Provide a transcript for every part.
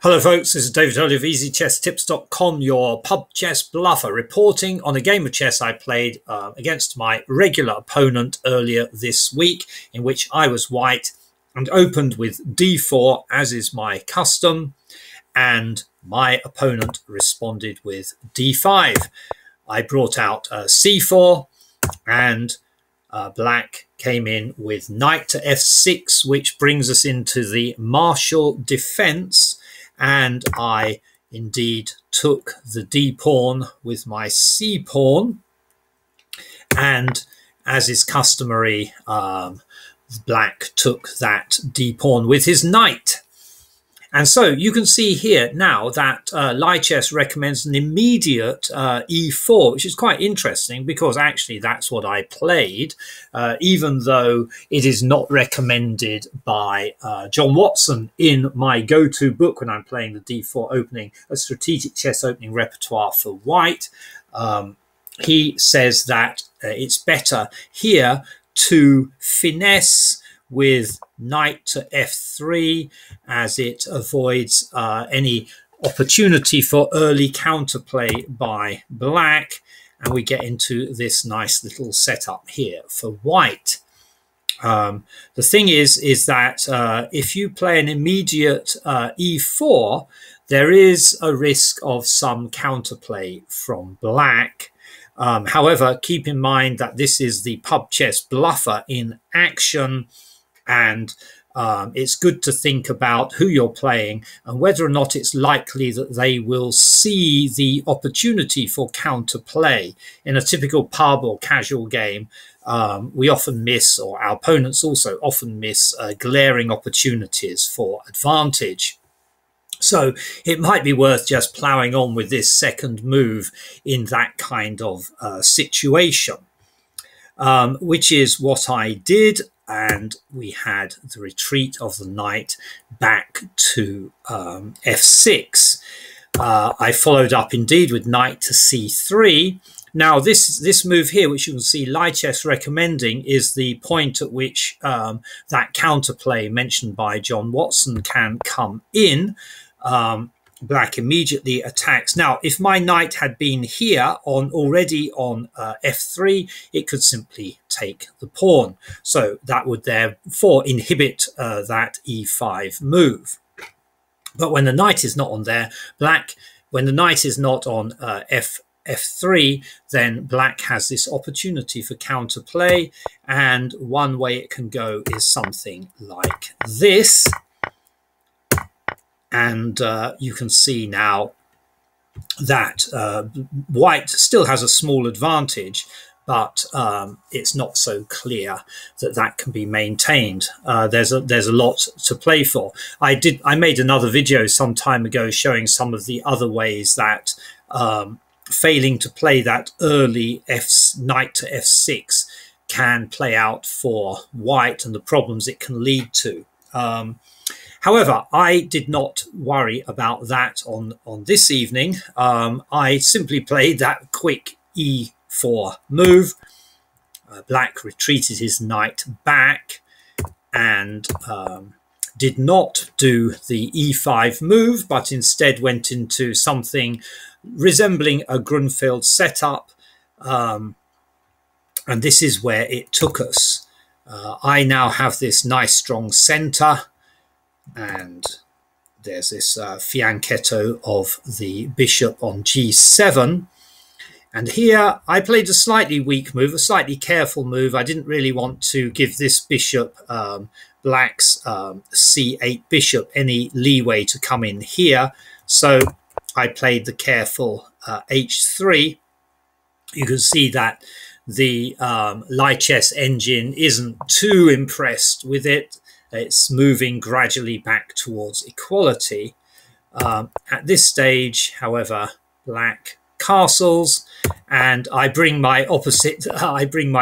Hello folks, this is David Hurley of EasyChessTips.com, your pub chess bluffer, reporting on a game of chess I played against my regular opponent earlier this week, in which I was white and opened with d4, as is my custom, and my opponent responded with d5. I brought out c4, and black came in with knight to f6, which brings us into the martial defense. And I indeed took the d pawn with my c pawn, and as is customary, black took that d pawn with his knight. And so you can see here now that Lichess recommends an immediate e4, which is quite interesting because actually that's what I played, even though it is not recommended by John Watson in my go-to book when I'm playing the d4 opening, a strategic chess opening repertoire for white. He says that it's better here to finesse with knight to f3, as it avoids any opportunity for early counterplay by black, and we get into this nice little setup here for white. The thing is that if you play an immediate e4, there is a risk of some counterplay from black. However, keep in mind that this is the pub chess bluffer in action, and it's good to think about who you're playing and whether or not it's likely that they will see the opportunity for counterplay. In a typical pub or casual game, we often miss, or our opponents also often miss, glaring opportunities for advantage. So it might be worth just ploughing on with this second move in that kind of situation, which is what I did. And we had the retreat of the knight back to f6. I followed up indeed with knight to c3. Now this move here, which you can see Lichess recommending, is the point at which that counterplay mentioned by John Watson can come in. Black immediately attacks. Now, if my knight had been here already on f3, it could simply take the pawn. So that would therefore inhibit that e5 move. But when the knight is not on there, when the knight is not on f3, then black has this opportunity for counterplay. And one way it can go is something like this. And you can see now that white still has a small advantage, but it's not so clear that that can be maintained. There's a lot to play for. I made another video some time ago showing some of the other ways that failing to play that early knight to f6 can play out for white and the problems it can lead to. However, I did not worry about that on this evening. I simply played that quick e4 move. Black retreated his knight back and did not do the e5 move, but instead went into something resembling a Grunfeld setup. And this is where it took us. I now have this nice strong center. And there's this fianchetto of the bishop on g7. And here I played a slightly weak move, a slightly careful move. I didn't really want to give this bishop, black's c8 bishop, any leeway to come in here. So I played the careful h3. You can see that the Lichess engine isn't too impressed with it. It's moving gradually back towards equality. At this stage, however, black castles, and I bring my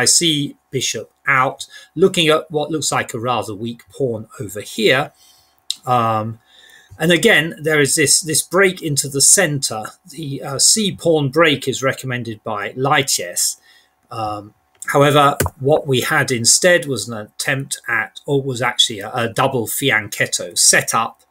c bishop out, looking at what looks like a rather weak pawn over here. And again, there is this break into the center. The c pawn break is recommended by Lichess. However, what we had instead was an attempt at, or was actually a double fianchetto setup.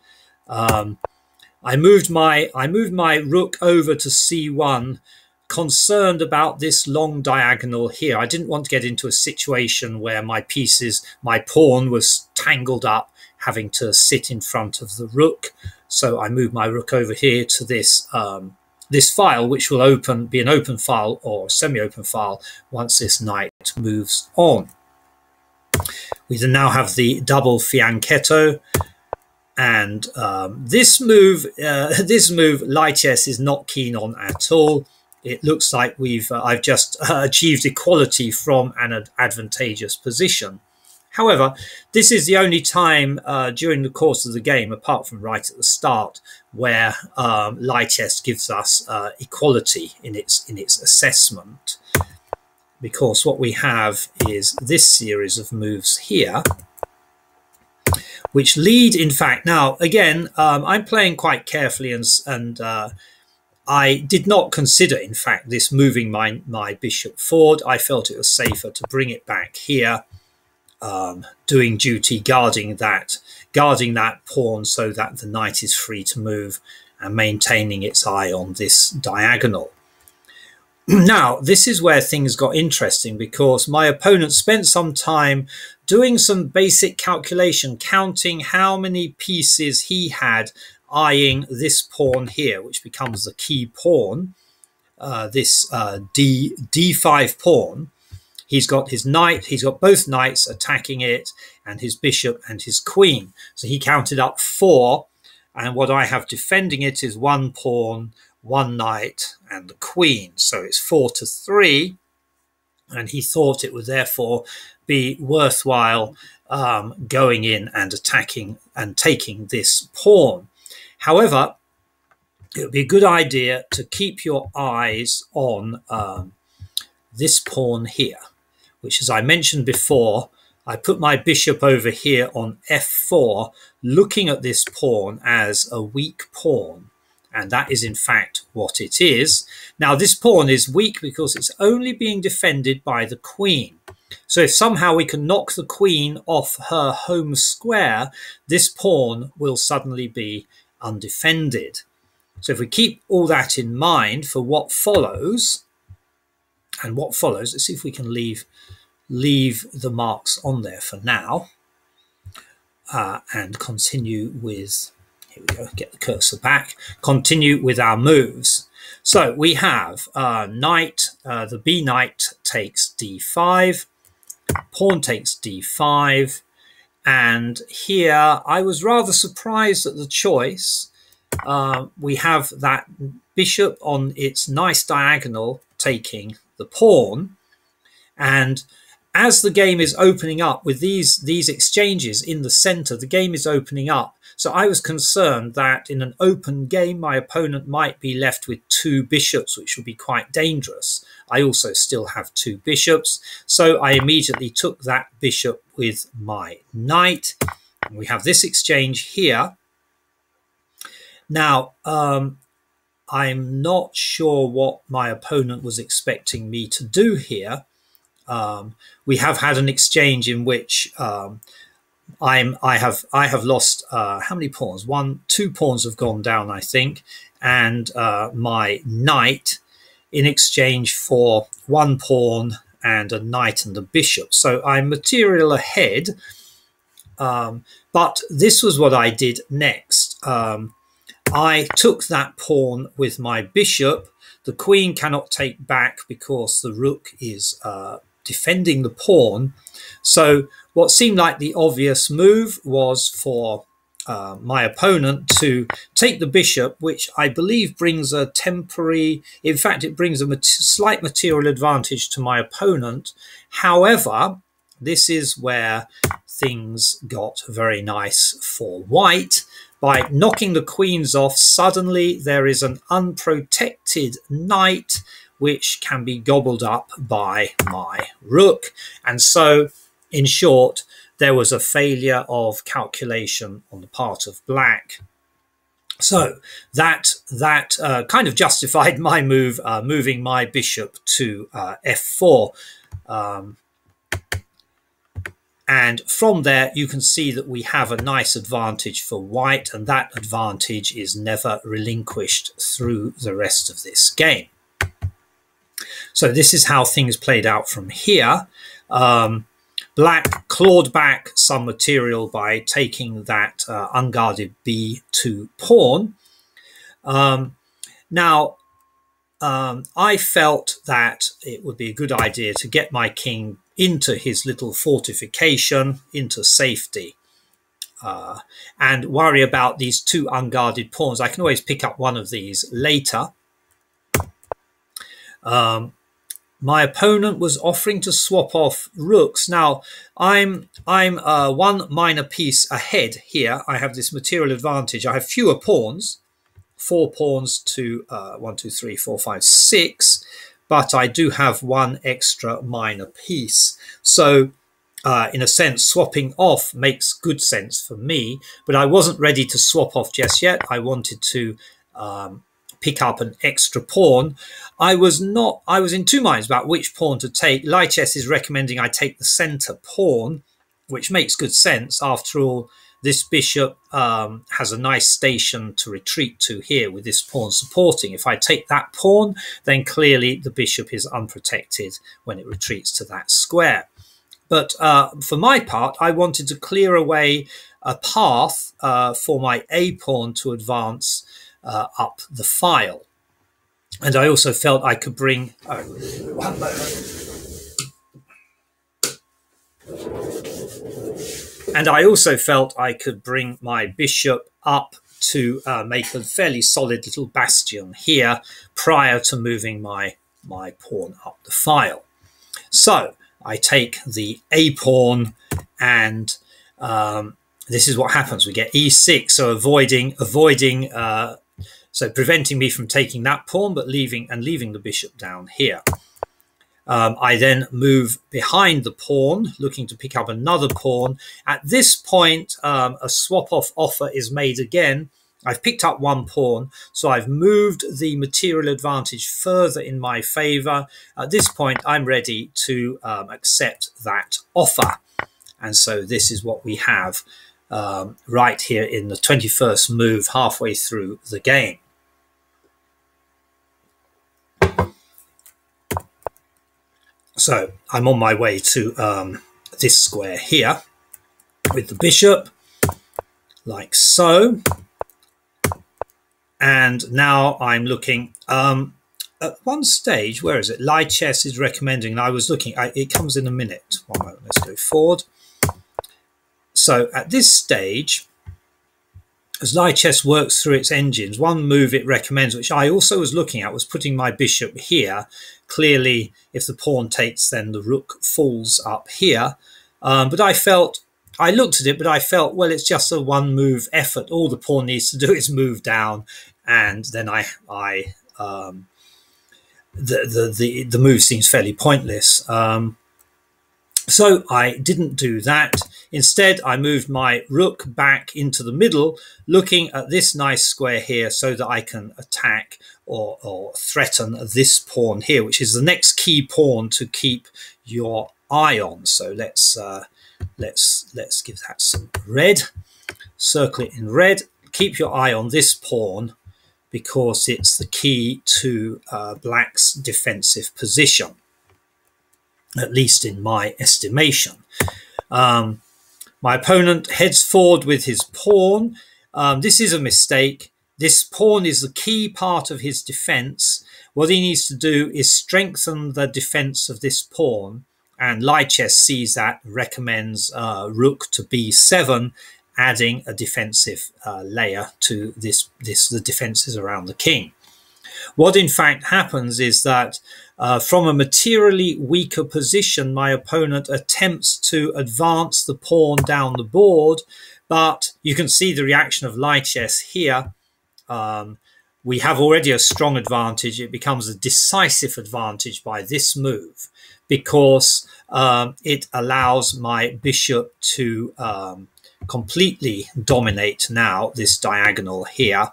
I moved my rook over to c1, concerned about this long diagonal here. I didn't want to get into a situation where my pawn was tangled up, having to sit in front of the rook. So I moved my rook over here to this this file, which will be an open file or semi-open file once this knight moves on. We then now have the double fianchetto, and this move Lichess is not keen on at all. It looks like I've just achieved equality from an advantageous position. However, this is the only time during the course of the game, apart from right at the start, where Lichess gives us equality in its assessment, because what we have is this series of moves here, which lead, in fact, now again, I'm playing quite carefully, and I did not consider, in fact, this moving my bishop forward. I felt it was safer to bring it back here, doing duty, guarding that pawn so that the knight is free to move, and maintaining its eye on this diagonal. Now, this is where things got interesting, because my opponent spent some time doing some basic calculation, counting how many pieces he had eyeing this pawn here, which becomes the key pawn, this d5 pawn. He's got his knight, he's got both knights attacking it, and his bishop and his queen. So he counted up 4, and what I have defending it is 1 pawn, 1 knight, and the queen. So it's 4-3, and he thought it would therefore be worthwhile going in and attacking and taking this pawn. However, it would be a good idea to keep your eyes on this pawn here, which, as I mentioned before, I put my bishop over here on f4, looking at this pawn as a weak pawn. And that is, in fact, what it is. Now, this pawn is weak because it's only being defended by the queen. So if somehow we can knock the queen off her home square, this pawn will suddenly be undefended. So if we keep all that in mind for what follows, let's see if we can leave the marks on there for now, and continue with, here we go, get the cursor back, continue with our moves. So we have knight, the b knight takes d5, pawn takes d5, and here I was rather surprised at the choice. We have that bishop on its nice diagonal taking the pawn, and as the game is opening up with these exchanges in the center, the game is opening up. So I was concerned that in an open game, my opponent might be left with 2 bishops, which would be quite dangerous. I also still have 2 bishops, so I immediately took that bishop with my knight. And we have this exchange here. Now, I'm not sure what my opponent was expecting me to do here. We have had an exchange in which I have lost how many pawns? 2 pawns have gone down, I think, and my knight in exchange for 1 pawn and a knight and a bishop. So I'm material ahead, but this was what I did next. I took that pawn with my bishop. The queen cannot take back because the rook is defending the pawn. So what seemed like the obvious move was for my opponent to take the bishop, which I believe brings a temporary, in fact, it brings a slight material advantage to my opponent. However, this is where things got very nice for white. By knocking the queens off, suddenly there is an unprotected knight which can be gobbled up by my rook. And so, in short, there was a failure of calculation on the part of black. So that kind of justified my move, moving my bishop to f4. And from there, you can see that we have a nice advantage for white, and that advantage is never relinquished through the rest of this game. So this is how things played out from here. Black clawed back some material by taking that unguarded b2 pawn. Now, I felt that it would be a good idea to get my king into his little fortification, into safety, and worry about these two unguarded pawns. I can always pick up one of these later. My opponent was offering to swap off rooks. Now, I'm one minor piece ahead here. I have this material advantage. I have fewer pawns, 4 pawns to 1, 2, 3, 4, 5, 6, but I do have one extra minor piece. So in a sense, swapping off makes good sense for me, but I wasn't ready to swap off just yet. I wanted to pick up an extra pawn. I was in two minds about which pawn to take. Lichess is recommending I take the center pawn, which makes good sense. After all, this bishop has a nice station to retreat to here with this pawn supporting. If I take that pawn, then clearly the bishop is unprotected when it retreats to that square. But for my part, I wanted to clear away a path for my A pawn to advance up the file. And I also felt I could bring... one moment. And I also felt I could bring my bishop up to make a fairly solid little bastion here prior to moving my pawn up the file. So I take the A pawn, and this is what happens. We get E6, so avoiding, so preventing me from taking that pawn, but leaving the bishop down here. I then move behind the pawn, looking to pick up another pawn. At this point, a swap-off offer is made again. I've picked up one pawn, so I've moved the material advantage further in my favor. At this point, I'm ready to accept that offer. And so this is what we have right here in the 21st move, halfway through the game. So I'm on my way to this square here with the bishop, like so. And now I'm looking at one stage. Where is it? Lichess is recommending, and I was looking. It comes in a minute. One moment. Let's go forward. So at this stage, as Lichess works through its engines, one move it recommends, which I also was looking at, was putting my bishop here. Clearly, if the pawn takes, then the rook falls up here. But I looked at it, but I felt, well, it's just a one move effort. All the pawn needs to do is move down, and then the move seems fairly pointless. So I didn't do that. Instead, I moved my rook back into the middle, looking at this nice square here so that I can attack or threaten this pawn here, which is the next key pawn to keep your eye on. So let's give that some red. Circle it in red. Keep your eye on this pawn because it's the key to black's defensive position, at least in my estimation. My opponent heads forward with his pawn. This is a mistake. This pawn is the key part of his defense. What he needs to do is strengthen the defense of this pawn, and Lichess sees that, recommends rook to b7, adding a defensive layer to the defenses around the king. What in fact happens is that from a materially weaker position, my opponent attempts to advance the pawn down the board, but you can see the reaction of Lichess here. We have already a strong advantage. It becomes a decisive advantage by this move because it allows my bishop to completely dominate now this diagonal here.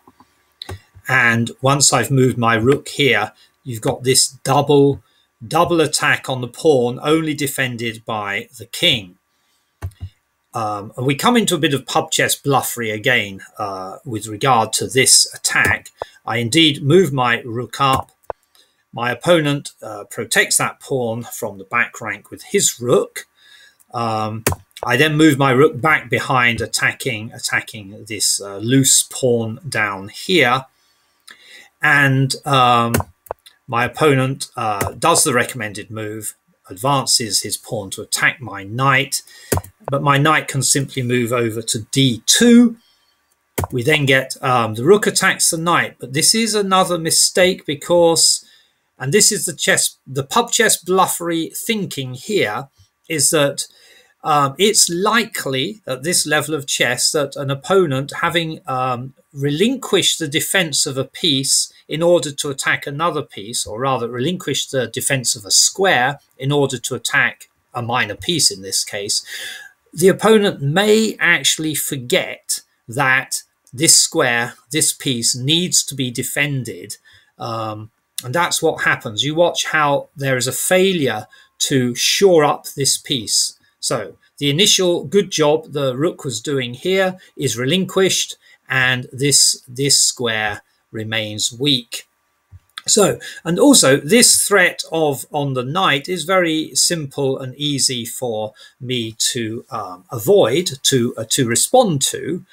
And once I've moved my rook here, you've got this double attack on the pawn, only defended by the king. And we come into a bit of pub chess bluffery again with regard to this attack. I indeed move my rook up. My opponent protects that pawn from the back rank with his rook. I then move my rook back behind, attacking this loose pawn down here. And my opponent does the recommended move, advances his pawn to attack my knight. But my knight can simply move over to d2. We then get the rook attacks the knight. But this is another mistake because, and this is the pub chess bluffery thinking here, is that it's likely at this level of chess that an opponent, having relinquished the defense of a piece in order to attack another piece, or rather relinquish the defense of a square in order to attack a minor piece in this case, the opponent may actually forget that this square, this piece, needs to be defended. And that's what happens. You watch how there is a failure to shore up this piece. So the initial good job the rook was doing here is relinquished, and this square remains weak. So, and also this threat on the knight is very simple and easy for me to avoid, to respond to.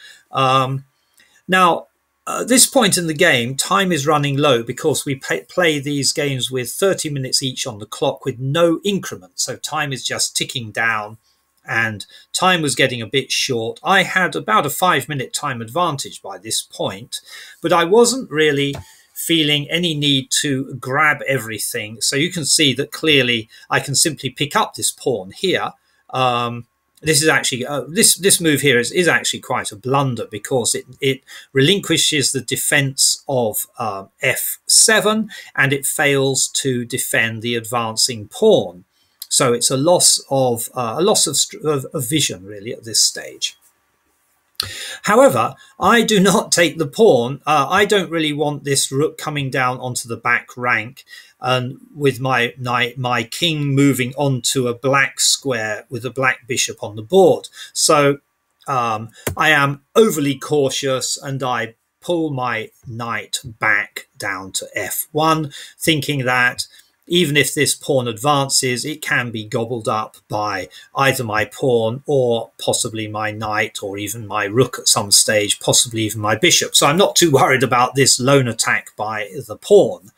Now, at this point in the game, time is running low because we play these games with 30 minutes each on the clock with no increment. So time is just ticking down, and time was getting a bit short. I had about a 5-minute time advantage by this point, but I wasn't really feeling any need to grab everything. So you can see that clearly I can simply pick up this pawn here. This is actually this move here is actually quite a blunder because it relinquishes the defense of f7, and it fails to defend the advancing pawn. So it's a loss of vision really at this stage. However, I do not take the pawn. I don't really want this rook coming down onto the back rank, and with my king moving onto a black square with a black bishop on the board. So I am overly cautious, and I pull my knight back down to f1, thinking that even if this pawn advances, it can be gobbled up by either my pawn or possibly my knight, or even my rook at some stage, possibly even my bishop. So I'm not too worried about this lone attack by the pawn.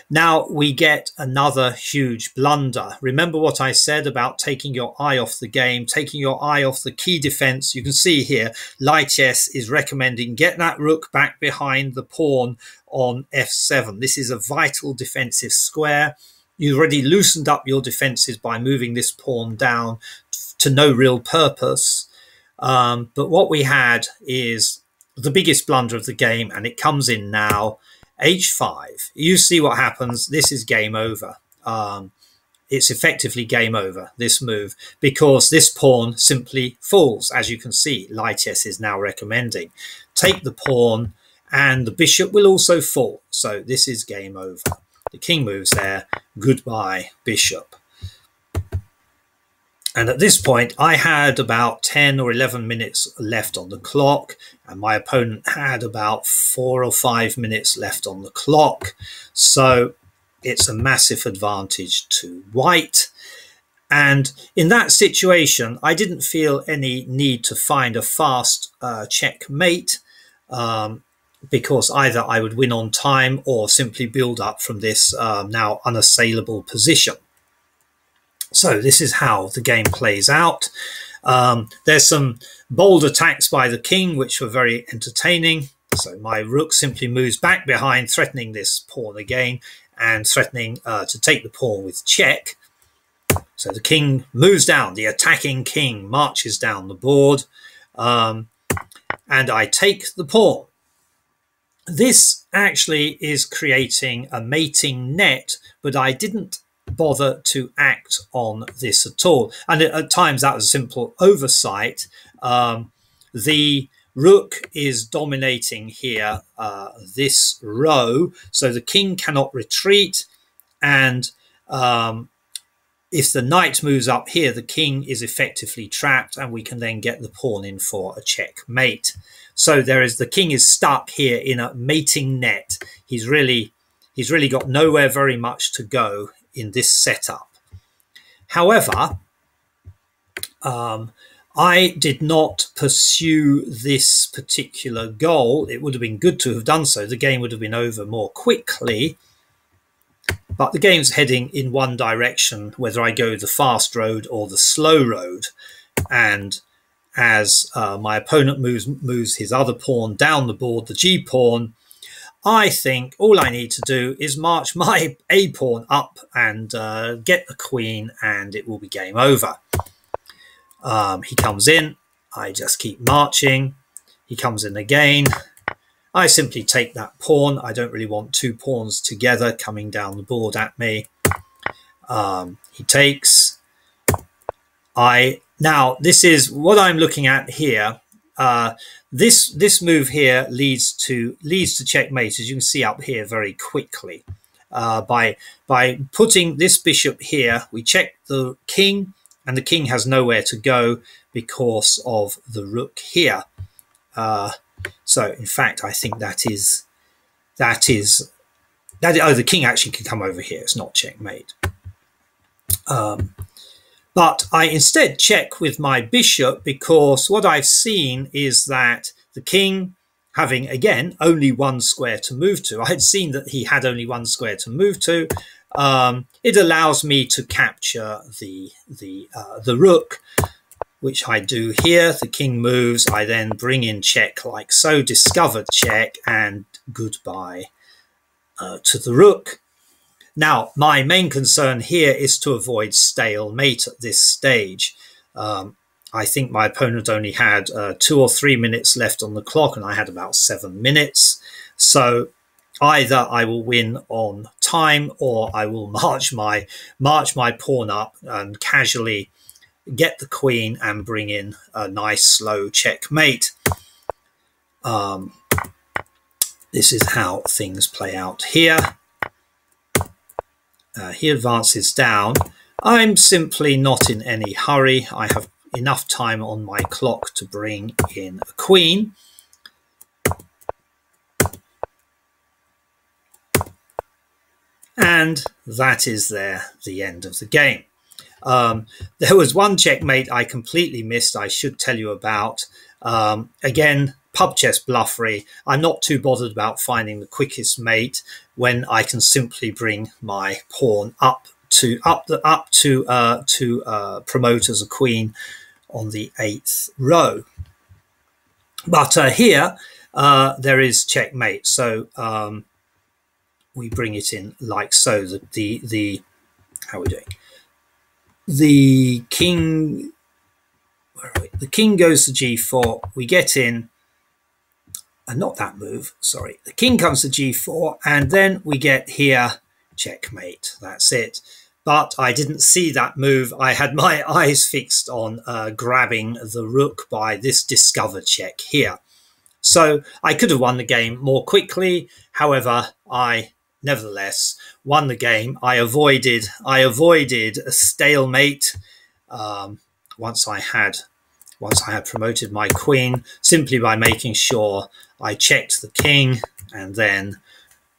Now we get another huge blunder. Remember what I said about taking your eye off the game, taking your eye off the key defense. You can see here, Lichess is recommending get that rook back behind the pawn on f7. This is a vital defensive square. You've already loosened up your defenses by moving this pawn down to no real purpose. But what we had is the biggest blunder of the game, and it comes in now. h5. You see what happens. This is game over. It's effectively game over, this move, because this pawn simply falls. As you can see, Lichess is now recommending take the pawn, and the bishop will also fall. So this is game over. The king moves there. Goodbye, bishop. And at this point, I had about 10 or 11 minutes left on the clock, and my opponent had about 4 or 5 minutes left on the clock. So it's a massive advantage to white. And in that situation, I didn't feel any need to find a fast checkmate, because either I would win on time or simply build up from this now unassailable position. So this is how the game plays out. There's some bold attacks by the king, which were very entertaining. So my rook simply moves back behind, threatening this pawn again, and threatening to take the pawn with check. So the king moves down. The attacking king marches down the board, and I take the pawn. This actually is creating a mating net, but I didn't bother to act on this at all, and at times that was a simple oversight. The rook is dominating here this row, so the king cannot retreat, and if the knight moves up here, the king is effectively trapped, and we can then get the pawn in for a checkmate. So the king is stuck here in a mating net. He's really got nowhere very much to go in this setup. However, I did not pursue this particular goal. It would have been good to have done so. The game would have been over more quickly. But the game's heading in one direction, whether I go the fast road or the slow road. And as my opponent moves his other pawn down the board, the g-pawn, I think all I need to do is march my a-pawn up and get the queen, and it will be game over. He comes in, I just keep marching. He comes in again. I simply take that pawn. I don't really want two pawns together coming down the board at me. He takes. Now this is what I'm looking at here. This move here leads to checkmate, as you can see up here very quickly. By putting this bishop here, we check the king, and the king has nowhere to go because of the rook here. So in fact, I think the king actually can come over here. It's not checkmate. But I instead check with my bishop, because what I've seen is that the king, having again only one square to move to, I had seen that he had only one square to move to. It allows me to capture the rook, which I do here. The king moves, I then bring in check like so, discovered check, and goodbye to the rook. Now, my main concern here is to avoid stalemate at this stage. I think my opponent only had 2 or 3 minutes left on the clock, and I had about 7 minutes. So either I will win on time, or I will march my pawn up and casually get the queen and bring in a nice slow checkmate. This is how things play out here. He advances down. I'm simply not in any hurry. I have enough time on my clock to bring in a queen. And that is the end of the game. There was one checkmate I completely missed, I should tell you about. Again, pub chess bluffery. I'm not too bothered about finding the quickest mate when I can simply bring my pawn up to promote as a queen on the 8th row. But here there is checkmate. So we bring it in like so. How are we doing? The king, where are we? The king goes to g4. We get in, and not that move, sorry. The king comes to g4, and then we get here checkmate. That's it. But I didn't see that move. I had my eyes fixed on grabbing the rook by this discover check here. So I could have won the game more quickly. However, I nevertheless won the game. I avoided a stalemate once I had promoted my queen, simply by making sure I checked the king, and then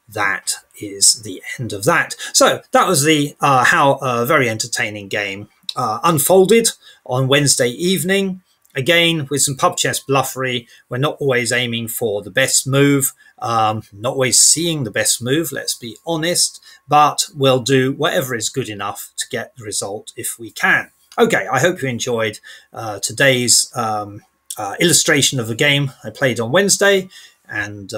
that is the end of that. So that was how a very entertaining game unfolded on Wednesday evening. Again, with some pub chess bluffery. We're not always aiming for the best move, not always seeing the best move, let's be honest, but we'll do whatever is good enough to get the result if we can. Okay, I hope you enjoyed today's illustration of a game I played on Wednesday. And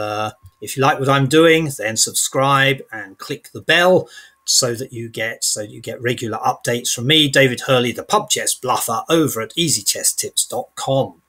if you like what I'm doing, then subscribe and click the bell so that you get regular updates from me, David Hurley, the pub chess bluffer, over at easychesstips.com.